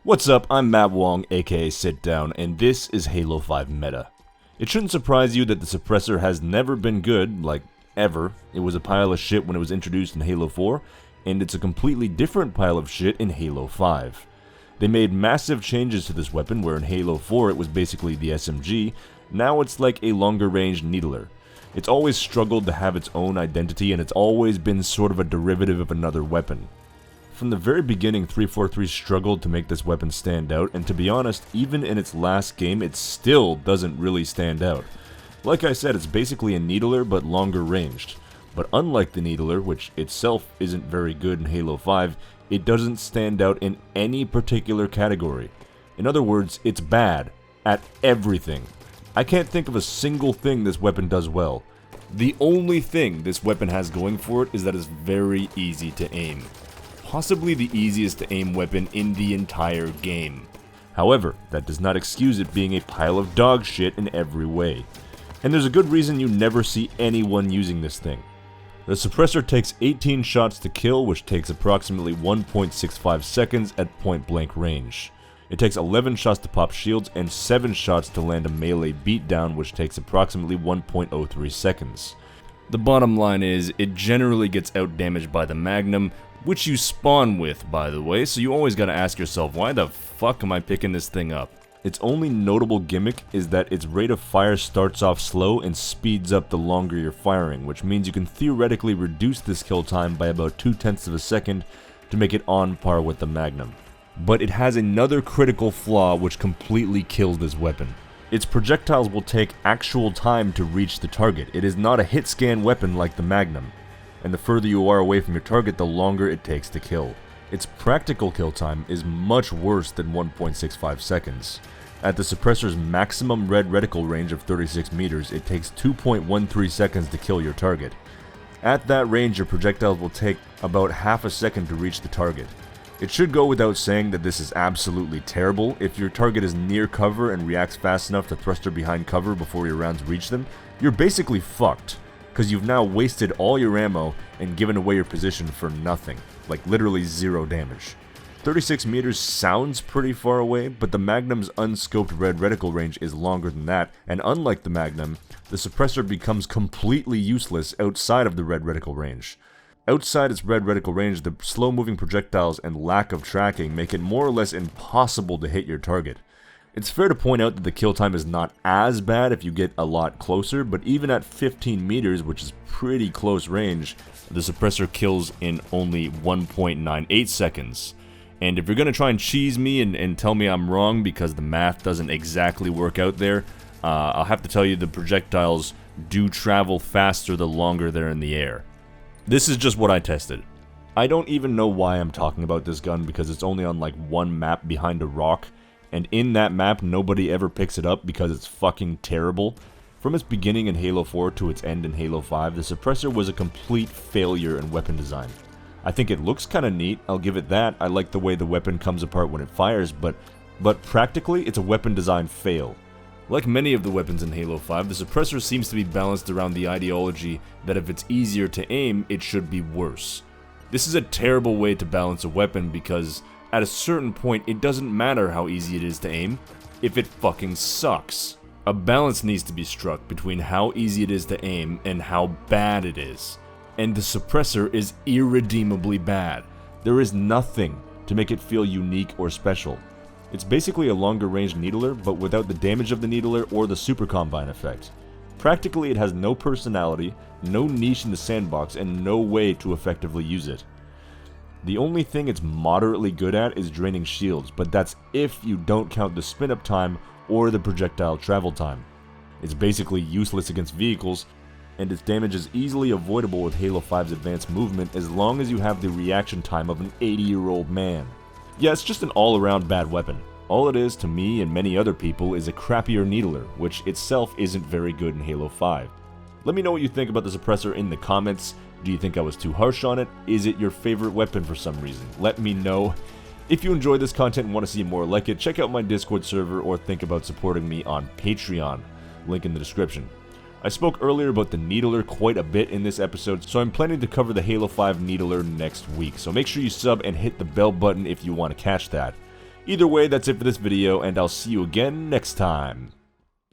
What's up, I'm Matt Wong, aka Sit Down, and this is Halo 5 Meta. It shouldn't surprise you that the Suppressor has never been good, like, ever. It was a pile of shit when it was introduced in Halo 4, and it's a completely different pile of shit in Halo 5. They made massive changes to this weapon, where in Halo 4 it was basically the SMG, now it's like a longer range needler. It's always struggled to have its own identity, and it's always been sort of a derivative of another weapon. From the very beginning, 343 struggled to make this weapon stand out, and to be honest, even in its last game, it still doesn't really stand out. Like I said, it's basically a needler, but longer ranged. But unlike the needler, which itself isn't very good in Halo 5, it doesn't stand out in any particular category. In other words, it's bad at everything. I can't think of a single thing this weapon does well. The only thing this weapon has going for it is that it's very easy to aim. Possibly the easiest to aim weapon in the entire game. However, that does not excuse it being a pile of dog shit in every way. And there's a good reason you never see anyone using this thing. The Suppressor takes 18 shots to kill, which takes approximately 1.65 seconds at point blank range. It takes 11 shots to pop shields and 7 shots to land a melee beatdown, which takes approximately 1.03 seconds. The bottom line is, it generally gets outdamaged by the Magnum, which you spawn with, by the way, so you always gotta ask yourself, why the fuck am I picking this thing up? Its only notable gimmick is that its rate of fire starts off slow and speeds up the longer you're firing, which means you can theoretically reduce this kill time by about 0.2 of a second to make it on par with the Magnum. But it has another critical flaw which completely kills this weapon. Its projectiles will take actual time to reach the target. It is not a hit scan weapon like the Magnum, and the further you are away from your target, the longer it takes to kill. Its practical kill time is much worse than 1.65 seconds. At the Suppressor's maximum red reticle range of 36 meters, it takes 2.13 seconds to kill your target. At that range, your projectiles will take about half a second to reach the target. It should go without saying that this is absolutely terrible. If your target is near cover and reacts fast enough to thruster behind cover before your rounds reach them, you're basically fucked, because you've now wasted all your ammo and given away your position for nothing, like literally 0 damage. 36 meters sounds pretty far away, but the Magnum's unscoped red reticle range is longer than that, and unlike the Magnum, the Suppressor becomes completely useless outside of the red reticle range. Outside its red reticle range, the slow-moving projectiles and lack of tracking make it more or less impossible to hit your target. It's fair to point out that the kill time is not as bad if you get a lot closer, but even at 15 meters, which is pretty close range, the Suppressor kills in only 1.98 seconds. And if you're going to try and cheese me and tell me I'm wrong because the math doesn't exactly work out there, I'll have to tell you the projectiles do travel faster the longer they're in the air. This is just what I tested. I don't even know why I'm talking about this gun because it's only on like one map behind a rock, and in that map nobody ever picks it up because it's fucking terrible. From its beginning in Halo 4 to its end in Halo 5, the Suppressor was a complete failure in weapon design. I think it looks kinda neat, I'll give it that. I like the way the weapon comes apart when it fires, but practically it's a weapon design fail. Like many of the weapons in Halo 5, the Suppressor seems to be balanced around the ideology that if it's easier to aim, it should be worse. This is a terrible way to balance a weapon because at a certain point it doesn't matter how easy it is to aim if it fucking sucks. A balance needs to be struck between how easy it is to aim and how bad it is. And the Suppressor is irredeemably bad. There is nothing to make it feel unique or special. It's basically a longer range needler, but without the damage of the needler or the super combine effect. Practically it has no personality, no niche in the sandbox, and no way to effectively use it. The only thing it's moderately good at is draining shields, but that's if you don't count the spin up time or the projectile travel time. It's basically useless against vehicles, and its damage is easily avoidable with Halo 5's advanced movement as long as you have the reaction time of an 80-year-old man. Yeah, it's just an all-around bad weapon. All it is to me and many other people is a crappier needler, which itself isn't very good in Halo 5. Let me know what you think about the Suppressor in the comments. Do you think I was too harsh on it? Is it your favorite weapon for some reason? Let me know. If you enjoyed this content and want to see more like it, check out my Discord server or think about supporting me on Patreon. Link in the description. I spoke earlier about the Needler quite a bit in this episode, so I'm planning to cover the Halo 5 Needler next week, so make sure you sub and hit the bell button if you want to catch that. Either way, that's it for this video, and I'll see you again next time.